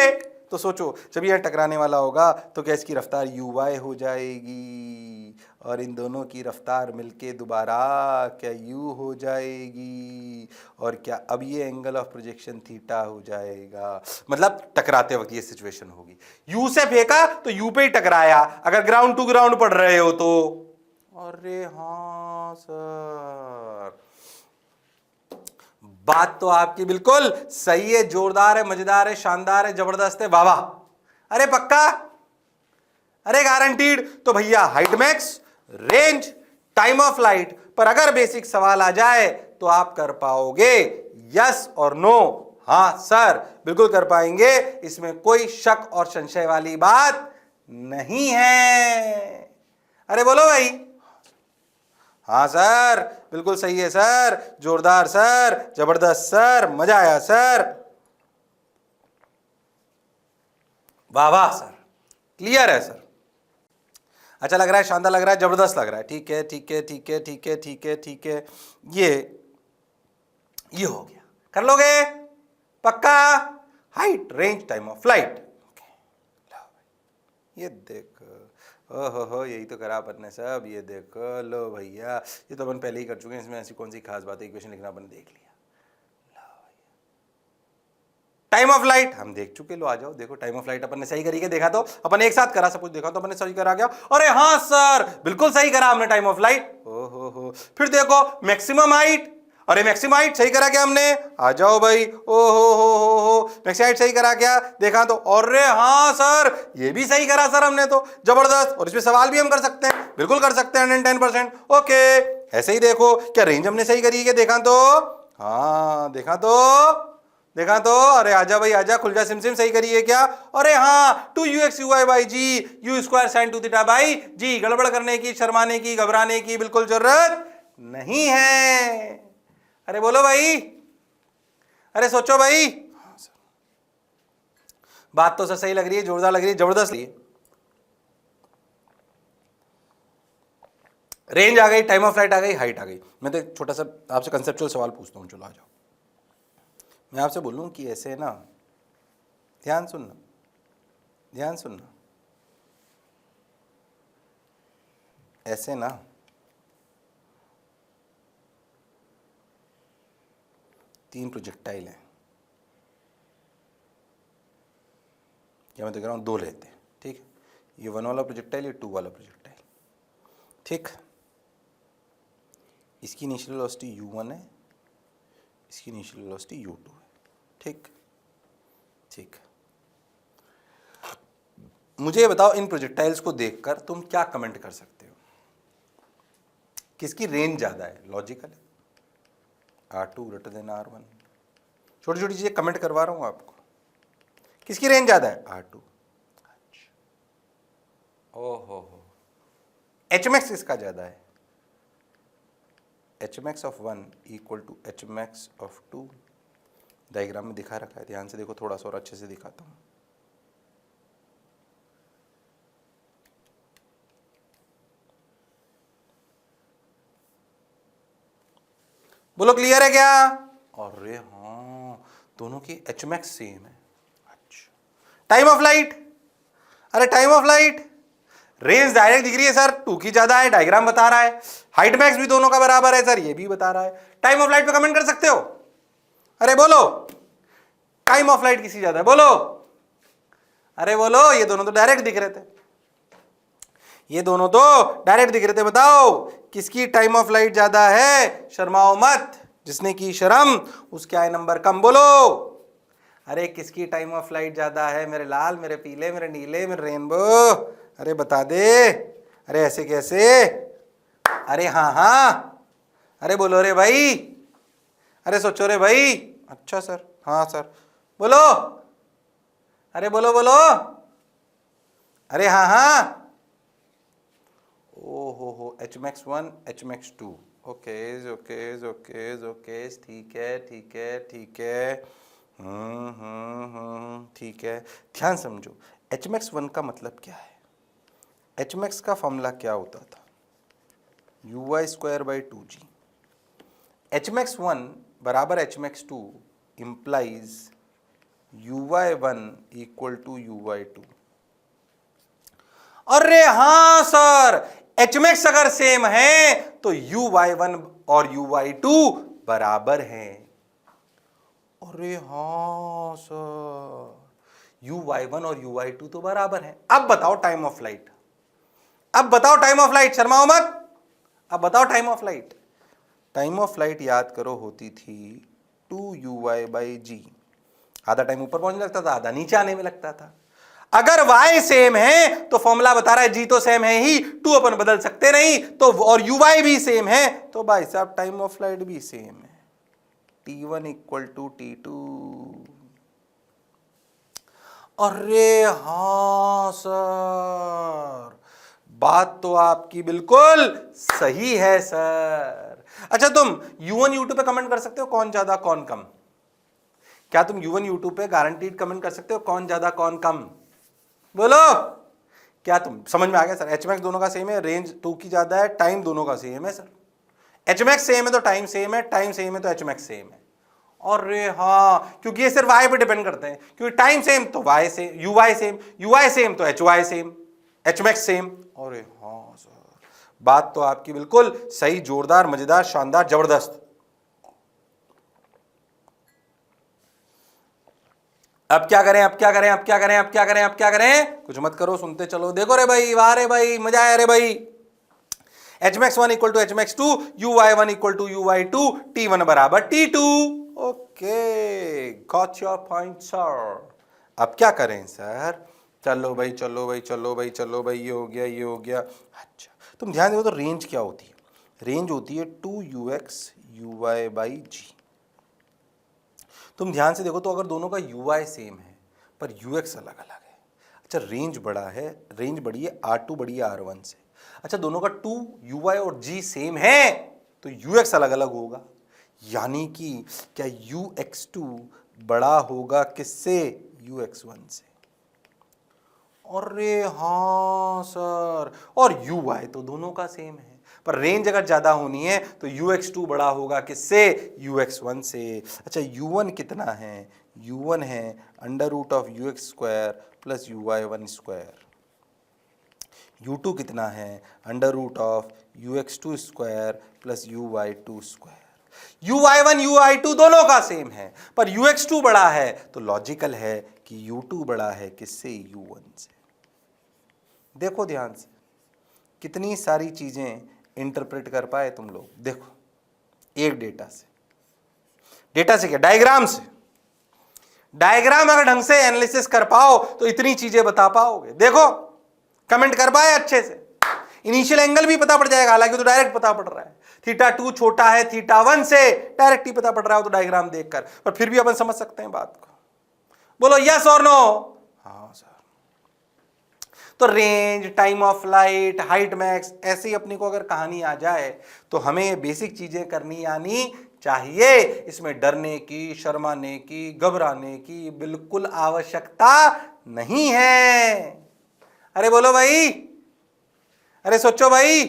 तो सोचो, जब यह टकराने वाला होगा तो क्या इसकी रफ्तार uy हो जाएगी, और इन दोनों की रफ्तार मिलके दोबारा क्या u हो जाएगी, और क्या अब ये एंगल ऑफ प्रोजेक्शन थीटा हो जाएगा। मतलब टकराते वक्त ये सिचुएशन होगी, u से फेंका तो u पे ही टकराया, अगर ग्राउंड टू ग्राउंड पढ़ रहे हो तो। अरे हाँ सर, बात तो आपकी बिल्कुल सही है, जोरदार है, मजेदार है, शानदार है, जबरदस्त है, वाह वाह। अरे पक्का, अरे गारंटीड। तो भैया height max, range, time of light पर अगर बेसिक सवाल आ जाए तो आप कर पाओगे, यस और नो? हाँ सर, बिल्कुल कर पाएंगे, इसमें कोई शक और संशय वाली बात नहीं है। अरे बोलो भाई। हाँ सर, बिल्कुल सही है सर, जोरदार सर, जबरदस्त सर, मजा आया सर, वाह वाह सर, क्लियर है सर, अच्छा लग रहा है, शानदार लग रहा है, जबरदस्त लग रहा है। ठीक है ठीक है ठीक है ठीक है ठीक है ठीक है, ये हो गया, कर लोगे पक्का? Height, range, time of light, ये देखो, ओहो यही तो करा अपन ने सब, ये देखो, लो भैया, ये तो अपन पहले ही कर चुके हैं, इसमें ऐसी कौन सी खास बात है, इक्वेशन लिखना अपन देख लिया। टाइम ऑफ लाइट हम देख चुके, लो आ जाओ, देखो टाइम ऑफ लाइट अपन ने सही करी के देखा, तो अपन एक साथ करा, सब कुछ देखा तो अपन ने सही करा गया। अरे हाँ सर, बिल्कुल सही करा हमने टाइम ऑफ लाइट। ओहो, फिर देखो मैक्सिमम हाइट, अरे मैक्सिमम हाइट सही करा क्या हमने? आ जाओ भाई। ओ हो मैक्सिमम हाइट सही करा क्या? देखा तो, अरे हाँ सर ये भी सही करा सर हमने तो, जबरदस्त। और इसमें सवाल भी हम कर सकते हैं, बिल्कुल कर सकते हैं 110%। ओके ऐसे ही देखो, क्या रेंज हमने सही करी है? देखा तो, हाँ देखा तो, अरे आजा भाई आजा, खुल जा सिम सही करी है क्या? अरे हाँ 2ux uy by g u square sine 2 theta by g. गड़बड़ करने की, शर्माने की, घबराने की बिल्कुल जरूरत नहीं है। अरे बोलो भाई, अरे सोचो भाई। बात तो सर सही लग रही है, जोरदार लग रही है, जबरदस्त लग रही है। रेंज आ गई, टाइम ऑफ फ्लाइट आ गई, हाइट आ गई। मैं तो एक छोटा सा आपसे कंसेप्चुअल सवाल पूछता हूँ, चलो आ जाओ। मैं आपसे बोलूँ कि ऐसे ना, ध्यान सुनना, ऐसे ना तीन प्रोजेक्टाइल हैं, या मैं तो कह रहा हूँ दो लेते हैं, ठीक है? ये 1 वाला प्रोजेक्टाइल, ये 2 वाला प्रोजेक्टाइल, ठीक। इसकी इनिशियल वेलोसिटी u1 है, इसकी इनिशियल वेलोसिटी u2 है, ठीक। मुझे ये बताओ, इन प्रोजेक्टाइल्स को देखकर तुम क्या कमेंट कर सकते हो? किसकी रेंज ज्यादा है? लॉजिकल है, R2 ग्रेटर देन R1। छोटी छोटी चीजें कमेंट करवा रहा हूं आपको। किसकी रेंज ज्यादा है? R2। ओहो, HMax किसका ज्यादा है? HMax of 1 equal to HMax of 2। Diagram में दिखा रखा है, ध्यान से देखो, थोड़ा सा और अच्छे से दिखाता हूं। बोलो क्लियर है क्या? अरे हाँ, दोनों की HMax सेम है। अच्छा, टाइम ऑफ लाइट, अरे time of light, range direct दिख रही है सर, 2 की ज्यादा है, डायग्राम बता रहा है। हाइट मैक्स भी दोनों का बराबर है सर, ये भी बता रहा है। टाइम ऑफ लाइट पे कमेंट कर सकते हो? अरे बोलो, टाइम ऑफ लाइट किसी ज्यादा है? बोलो, अरे बोलो। ये दोनों तो डायरेक्ट दिख रहे थे, बताओ किसकी टाइम ऑफ लाइट ज्यादा है? शर्माओ मत, जिसने की शर्म उसके आए नंबर कम। बोलो, अरे किसकी टाइम ऑफ लाइट ज्यादा है? मेरे लाल, मेरे पीले, मेरे नीले, मेरे रेनबो, अरे बता दे। अरे ऐसे कैसे? अरे हाँ, अरे बोलो रे भाई, अरे सोचो रे भाई। अच्छा सर, हाँ सर, बोलो, अरे बोलो, अरे हाँ। ओहो, HMax 1 HMax 2। ओके, ठीक है। ठीक है, ध्यान समझो। HMax 1 का मतलब क्या है? HMax का फॉर्मूला क्या होता था? uy square by 2g। HMax 1 बराबर HMax 2 implies uy1 equal to uy2। अरे हाँ सर, HMax अगर सेम है तो uy1 और uy2 बराबर हैं। अरे हाँ सर, uy1 और uy2 तो बराबर हैं। अब बताओ टाइम ऑफ लाइट, शर्माओ मत। अब बताओ time of light. Time of light याद करो होती थी 2uy बाई जी। आधा टाइम ऊपर पहुंचने लगता था, आधा नीचे आने में लगता था। अगर y सेम है तो फॉर्मूला बता रहा है g तो सेम है ही, 2 अपन बदल सकते नहीं तो, और uy भी सेम है तो भाई साहब टाइम ऑफ लाइट भी सेम है, t1 इक्वल टू t2। अरे हाँ सर, बात तो आपकी बिल्कुल सही है सर। अच्छा, तुम u1 u2 पे कमेंट कर सकते हो कौन ज्यादा कौन कम? क्या तुम u1 u2 पे गारंटीड कमेंट कर सकते हो कौन ज्यादा कौन कम? बोलो, क्या तुम समझ में आ गया सर? HMax दोनों का सेम है, रेंज 2 की ज्यादा है, टाइम दोनों का सेम है सर। HMax सेम है तो टाइम सेम है, टाइम सेम है तो HMax सेम है। अरे हाँ, क्योंकि ये सिर्फ y पे डिपेंड करते हैं, क्योंकि टाइम सेम तो y सेम, uy सेम तो hy सेम, HMax सेम। अरे हाँ सर, बात तो आपकी बिल्कुल सही, जोरदार, मजेदार, शानदार, जबरदस्त। अब क्या करें? कुछ मत करो, सुनते चलो। देखो रे भाई, वाह रे भाई, मजा आया रे भाई। H max 1 equal to h max 2, u y 1 equal to u y 2, T1 बराबर T2। Okay, got your point sir. अब क्या करें सर? चलो भाई चलो भाई चलो भाई चलो भाई, ये हो गया ये हो गया। अच्छा, तुम ध्यान दो तो रेंज क्या होती है? रेंज होती है 2ux uy बाई जी। तुम ध्यान से देखो तो अगर दोनों का uy सेम है पर ux अलग अलग है, अच्छा रेंज बड़ा है, रेंज बड़ी है R2 बड़ी है R1 से। अच्छा दोनों का 2uy और g सेम है तो ux अलग अलग होगा, यानी कि क्या ux2 बड़ा होगा किससे? ux1 से। अरे हाँ सर, और uy तो दोनों का सेम है पर रेंज अगर ज्यादा होनी है तो ux2 बड़ा होगा किससे? ux1 से। अच्छा u1 कितना है? u1 है under root of ux square plus uy1 square. u2 कितना है? Under root of ux2 square plus uy2 square. uy1 uy2 दोनों का सेम है पर ux2 बड़ा है तो लॉजिकल है कि u2 बड़ा है किससे? u1 से। देखो ध्यान से कितनी सारी चीजें इंटरप्रेट कर पाए तुम लोग। देखो एक डेटा से क्या, डायग्राम से, डायग्राम अगर ढंग से एनालिसिस कर पाओ तो इतनी चीजें बता पाओगे। देखो कमेंट कर पाए अच्छे से, इनिशियल एंगल भी पता पड़ जाएगा, हालांकि तो डायरेक्ट पता पड़ रहा है, θ2 छोटा है θ1 से, डायरेक्ट ही पता पड़ रहा है तो डायग्राम देखकर, पर फिर भी अपन समझ सकते हैं बात को। बोलो यस और नो? हाँ सर। तो range, time of flight, height max, ऐसी अपने को अगर कहानी आ जाए तो हमें बेसिक चीजें करनी आनी चाहिए। इसमें डरने की, शर्माने की, घबराने की बिल्कुल आवश्यकता नहीं है। अरे बोलो भाई, अरे सोचो भाई।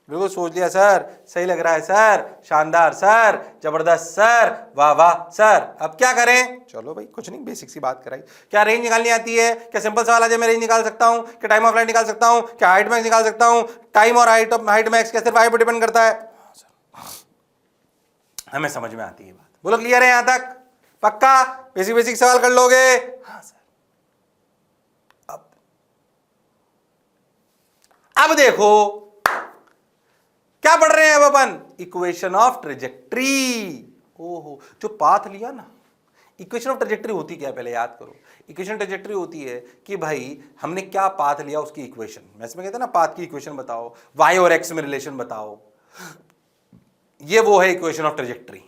बिल्कुल सोच लिया सर, सही लग रहा है सर, शानदार सर, जबरदस्त सर, वाह वाह सर। अब क्या करें? चलो भाई कुछ नहीं, बेसिक सी बात कराई। क्या रेंज निकालनी आती है? क्या सिंपल सवाल आ जाए मैं रेंज निकाल सकता हूं? क्या टाइम ऑफ फ्लाइट निकाल सकता हूं? क्या हाइट मैक्स निकाल सकता हूं? टाइम और हाइट मैक्स क्या सिर्फ वाई पर डिपेंड करता है? हमें समझ में आती है बात। बोलो क्लियर है यहां तक? पक्का बेसिक बेसिक सवाल कर लोगे? हाँ सर। अब देखो क्या पढ़ रहे हैं अब अपन? Equation of trajectory. ओहो, जो पाथ लिया ना, इक्वेशन ऑफ ट्रेजेक्ट्री होती क्या है पहले याद करो। इक्वेशन ट्रेजेक्ट्री होती है कि भाई हमने क्या पाथ लिया उसकी इक्वेशन। मैथ्स में कहते हैं ना पाथ की इक्वेशन बताओ, वाई और एक्स में रिलेशन बताओ, ये वो है इक्वेशन ऑफ ट्रेजेक्ट्री।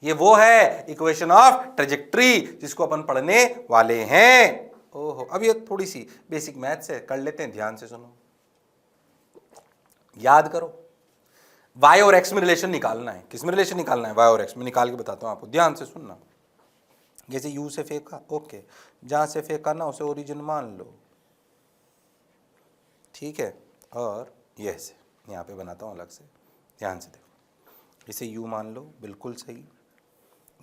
ये वो है इक्वेशन ऑफ ट्रेजेक्ट्री जिसको अपन पढ़ने वाले हैं। ओहो, अब ये थोड़ी सी बेसिक मैथ्स है, कर लेते हैं, ध्यान से सुनो, याद करो। y और x में रिलेशन निकालना है। किस में रिलेशन निकालना है? y और x में। निकाल के बताता हूं आपको, ध्यान से सुनना। जैसे u से फेंका, ओके, जहां से फेंका ना उसे ओरिजिन मान लो, ठीक है, और ये से यहां पे बनाता हूं अलग से, ध्यान से देखो। इसे u मान लो, बिल्कुल सही।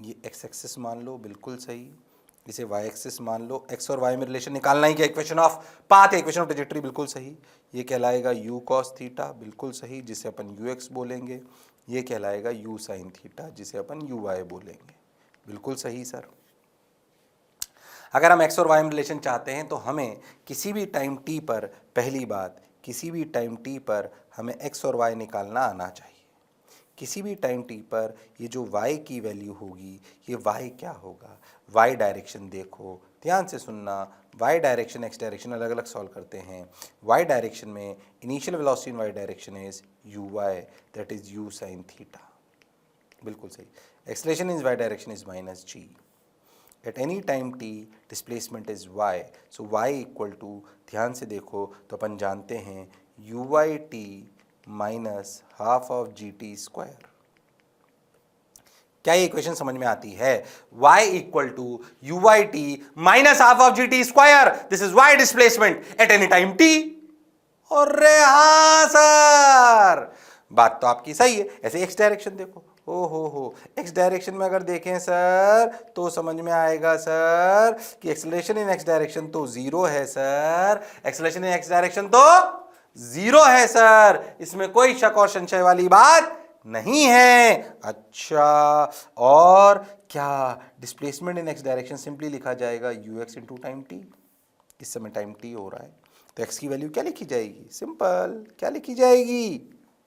ये x एक्सिस मान लो, बिल्कुल सही। इसे y एक्सिस मान लो। x और y में रिलेशन निकालना ही क्या? इक्वेशन ऑफ पाथ है, इक्वेशन ऑफ ट्रेजेक्ट्री, बिल्कुल सही। ये कहलाएगा u cos थीटा, बिल्कुल सही, जिसे अपन ux बोलेंगे। ये कहलाएगा u sin थीटा, जिसे अपन uy बोलेंगे, बिल्कुल सही सर। अगर हम x और y में रिलेशन चाहते हैं तो हमें किसी भी टाइम t पर, पहली बात, किसी भी टाइम t पर हमें x और y निकालना आना चाहिए। किसी भी टाइम t पर ये जो y की वैल्यू होगी, ये y क्या होगा? y डायरेक्शन देखो, ध्यान से सुनना, y डायरेक्शन x डायरेक्शन अलग अलग सॉल्व करते हैं। y डायरेक्शन में initial velocity in y direction is uy, that is u sin theta, बिल्कुल सही। Acceleration in y direction is minus g। At any time t displacement is y, so y equal to, ध्यान से देखो तो अपन जानते हैं uy t minus half of g t square. क्या ये इक्वेशन समझ में आती है? y equal to u y t minus half of g t square, this is y displacement eight any time t। अरे हाँ सर, बात तो आपकी सही है। ऐसे x डायरेक्शन देखो, ओ हो, x डायरेक्शन में अगर देखें सर तो समझ में आएगा सर कि एक्सेलरेशन इन x डायरेक्शन तो जीरो है sir, acceleration in x direction तो जीरो है सर, इसमें कोई शक और संशय वाली बात नहीं है। अच्छा, और क्या displacement in x direction simply लिखा जाएगा ux इंटू टाइम टी। इस समय टाइम टी हो रहा है, तो x की वैल्यू क्या लिखी जाएगी, सिंपल, क्या लिखी जाएगी,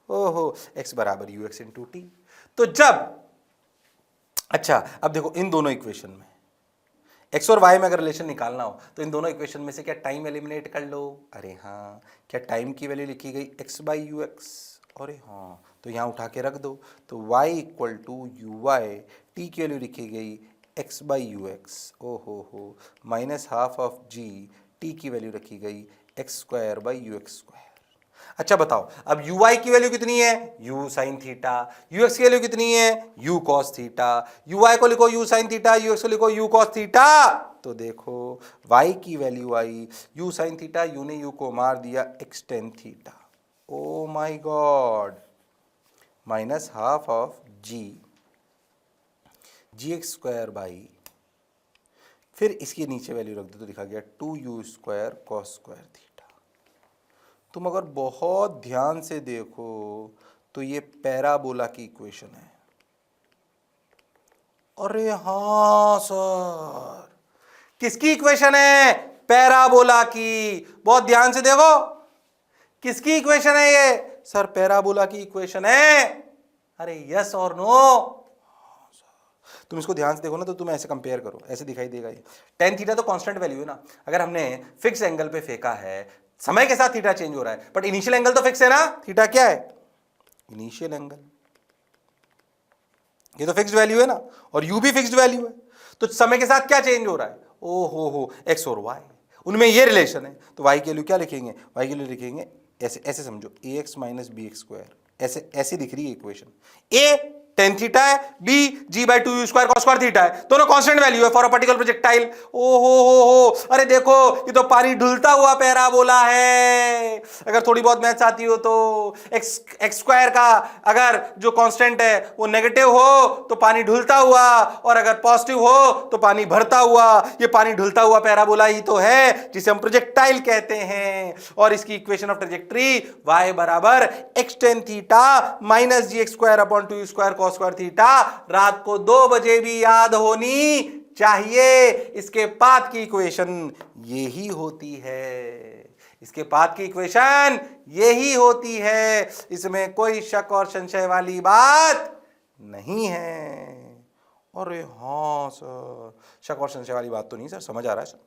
ओहो x बराबर यू एक्स इंटू टी। तो जब, अच्छा अब देखो इन दोनों इक्वेशन में x और y में अगर रिलेशन निकालना हो तो इन दोनों इक्वेशन में से क्या टाइम एलिमिनेट कर लो, अरे हाँ, क्या टाइम की वैल्यू लिखी गई x बाई यू एक्स, अरे हाँ, तो यहाँ उठा के रख दो, तो y equal to u y, t की वैल्यू लिखी गई x बाई यू एक्स, ओ हो, minus half of g, t की वैल्यू रखी गई x square by u x square. अच्छा बताओ अब यू वाई की वैल्यू कितनी है, u sine theta, u x की वैल्यू कितनी है, u cos theta, u y को लिखो u sine theta, u x को लिखो यू कॉस थीटा। तो देखो y की वैल्यू आई यू साइन थीटा, यू ने यू को मार दिया x tan theta, oh my God, minus half of g x square by, फिर इसके नीचे वैल्यू रख दो तो लिखा गया two u square cos square theta. तुम अगर बहुत ध्यान से देखो तो ये पैराबोला की इक्वेशन है। अरे हाँ सर, किसकी इक्वेशन है, पैराबोला की, बहुत ध्यान से देखो, किसकी इक्वेशन है ये, सर पैराबोला की इक्वेशन है, अरे यस और नो। तुम इसको ध्यान से देखो ना तो तुम ऐसे कंपेयर करो, ऐसे दिखाई देगा ये, टेन थीटा तो कांस्टेंट वैल्यू है ना, अगर हमने फिक्स एंगल पे फेंका है, समय के साथ थीटा चेंज हो रहा है, बट इनिशियल एंगल तो फिक्स है ना, थीटा क्या है, इनिशियल एंगल, ये तो फिक्स्ड वैल्यू है ना, और यू भी फिक्स्ड वैल्यू है, तो समय के साथ क्या चेंज हो रहा है, ओ हो एक्स और वाई, उनमें ये रिलेशन है, तो वाई की वैल्यू क्या लिखेंगे, वाई की वैल्यू लिखेंगे ऐसे, ऐसे समझो a x minus b x square, ऐसे ऐसे दिख रही है इक्वेशन, ए टेन थीटा है, b g by two u square cos square theta है, दोनों कांस्टेंट वैल्यू है फॉर अ पर्टिकुलर प्रोजेक्टाइल। ओ हो, अरे देखो ये तो पानी ढुलता हुआ पैराबोला है, अगर थोड़ी बहुत मैथ्स आती हो तो एक्स स्क्वायर का अगर जो कांस्टेंट है वो नेगेटिव हो तो पानी ढुलता हुआ, और अगर पॉजिटिव हो तो पानी भरता हुआ, ये पानी ढुलता हुआ पैराबोला ही तो है जिसे हम प्रोजेक्टाइल कहते हैं। और इसकी इक्वेशन ऑफ ट्रैजेक्टरी y बराबर x tan theta minus g x square upon two u square cos square theta, रात को 2 बजे भी याद होनी चाहिए। इसके बाद की इक्वेशन यही होती है, इसके बाद की इक्वेशन यही होती है, इसमें कोई शक और संशय वाली बात नहीं है। अरे हाँ सर, शक और संशय वाली बात तो नहीं सर, समझ आ रहा है सर,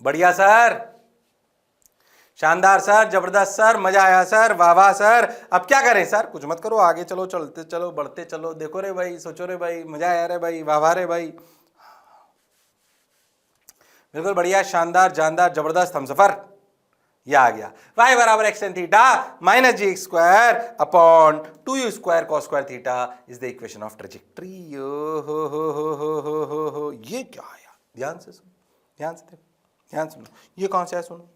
बढ़िया सर, शानदार सर, जबरदस्त सर, मजा आया सर, वाह वाह सर। अब क्या करें सर, कुछ मत करो, आगे चलो, चलते चलो, बढ़ते चलो, देखो रे भाई, सोचो रे भाई, मजा आया रे भाई, वाह वाह रे भाई, बिल्कुल बढ़िया, शानदार, जानदार, जबरदस्त, हम सफर, यह आ गया y बराबर x tan theta minus g x square upon two u square cos square theta is the equation of trajectory. हो, ये क्या आया, ध्यान से सुनो, ध्यान से देखो, ध्यान सुनो, ये कौन सा है, सुनो,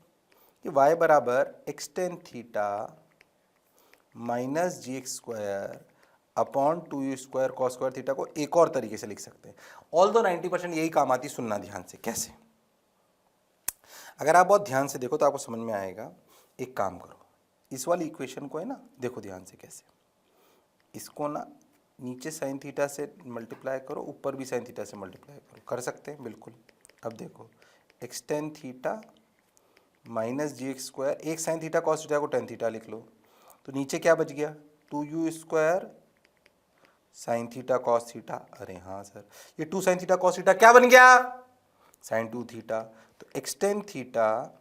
ये y बराबर x tan theta minus g x square upon two u square cos square theta को एक और तरीके से लिख सकते हैं, ऑल्दो 90% यही काम आती, सुनना ध्यान से, कैसे, अगर आप बहुत ध्यान से देखो तो आपको समझ में आएगा। एक काम करो, इस वाली इक्वेशन को है ना, देखो ध्यान से कैसे, इसको ना नीचे साइन थीटा से मल्टीप्लाई करो, ऊपर भी साइन थीटा से मल्टीप्लाई करो, कर सकते हैं बिल्कुल। अब देखो x tan theta minus g x square, एक साइन थीटा कॉस थीटा को टेन थीटा लिख लो, तो नीचे क्या बच गया, two u square sine theta cos theta, अरे हाँ सर, ये two sine theta cos theta क्या बन गया, साइन टू थीटा, तो x tan theta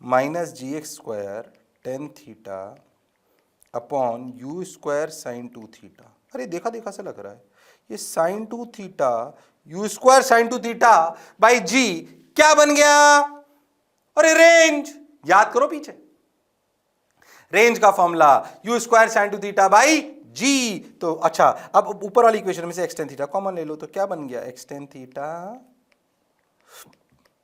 minus g x square tan theta upon u square sine two theta, अरे देखा देखा से लग रहा है, ये sine two theta u square sine two theta by g क्या बन गया, अरे रेंज, याद करो पीछे, रेंज का formula u square sine two theta by g. तो अच्छा, अब ऊपर वाली इक्वेशन में से एक्स टेन थीटा कॉमन ले लो, तो क्या बन गया, x tan theta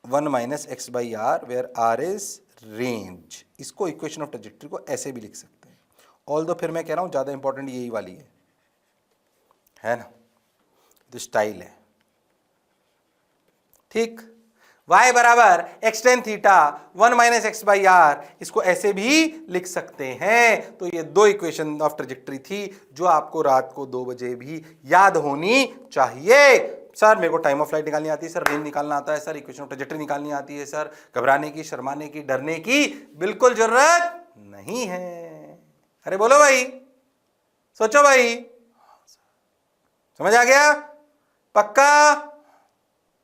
1 minus x by r where r is range. इसको इक्वेशन ऑफ ट्रैजेक्टरी को ऐसे भी लिख सकते हैं, ऑल्दो फिर मैं कह रहा हूं ज्यादा इंपॉर्टेंट यही वाली है ना, तो स्टाइल है, ठीक। y बराबर x tan theta 1 minus x by r, इसको ऐसे भी लिख सकते हैं। तो ये दो इक्वेशन ऑफ ट्रैजेक्टरी थी जो आपको रात को 2 बजे भी याद होनी चाहिए। सर मेरे को टाइम ऑफ फ्लाइट निकालनी आती है सर, रेंज निकालना आता है सर, इक्वेशन ऑफ ट्रैजेक्टरी निकालनी आती है सर, घबराने की, शर्माने की, डरने की बिल्कुल जरूरत नहीं है। अरे बोलो भाई, सोचो भाई, समझ आ गया? पक्का?